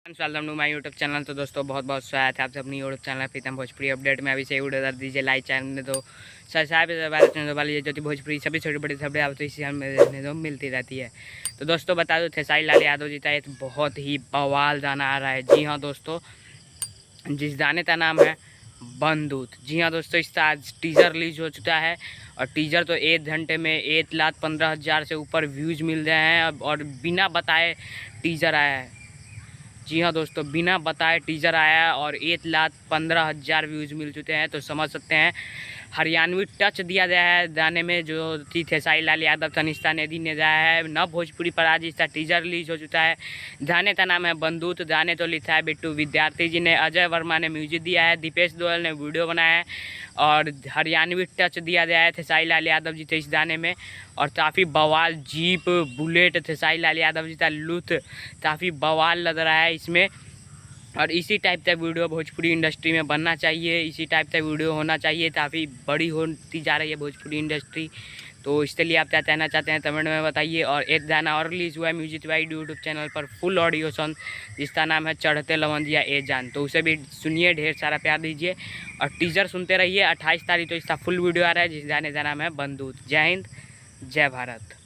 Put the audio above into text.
Welcome to my YouTube channel. तो दोस्तों बहुत बहुत स्वागत है आप अपनी YouTube channel Pritam Bhojpuri update में। अभी से वीडियो कर दीजिए लाइक चैनल में तो सब्सक्राइब चैनल वाली जो भोजपुरी सभी छोटी बड़ी खबरें आप तो इसी में देखने को मिलती रहती है। तो दोस्तों बता दो खेसारी लाल यादव जी का एक बहुत ही बवाल गाना आ रहा है। जी हाँ दोस्तों, जिस गाने का नाम है बंदूक। जी हाँ दोस्तों, इसका आज टीजर रिलीज हो चुका है और टीजर तो 1 घंटे में 1,15,000 से ऊपर व्यूज़ मिल रहे हैं और बिना बताए टीजर आया है। जी हाँ दोस्तों, बिना बताए टीजर आया है और 1,15,000 व्यूज़ मिल चुके हैं। तो समझ सकते हैं हरियाणवी टच दिया गया है गाने में जो थी खेसारी लाल यादव तनिष्का नेदी ने गाया है। न भोजपुरी पर आज इसका टीजर रिलीज हो चुका है। गाने का नाम है बंदूक। गाने तो लिखा है बिट्टू विद्यार्थी जी ने, अजय वर्मा ने म्यूजिक दिया है, दीपेश दोयल ने वीडियो बनाया है और हरियाणवी टच दिया गया है खेसारी लाल यादव जी थे इस गाने में। और काफ़ी बवाल जीप बुलेट खेसारी लाल यादव जी का लुत्फ काफ़ी बवाल लग रहा है इसमें। और इसी टाइप का वीडियो भोजपुरी इंडस्ट्री में बनना चाहिए, इसी टाइप का वीडियो होना चाहिए। काफ़ी बड़ी होती जा रही है भोजपुरी इंडस्ट्री। तो इसके लिए आप क्या कहना चाहते हैं कमेंट में बताइए। और एक गाना और रिलीज़ हुआ है म्यूजिक वाइड यूट्यूब चैनल पर, फुल ऑडियो सॉन्ग, जिसका नाम है चढ़ते लवंजिया ए जान। तो उसे भी सुनिए, ढेर सारा प्यार दीजिए और टीजर सुनते रहिए। 28 तारीख तो इसका फुल वीडियो आ रहा है जिस गाने का नाम है बंदूक। जय हिंद, जय भारत।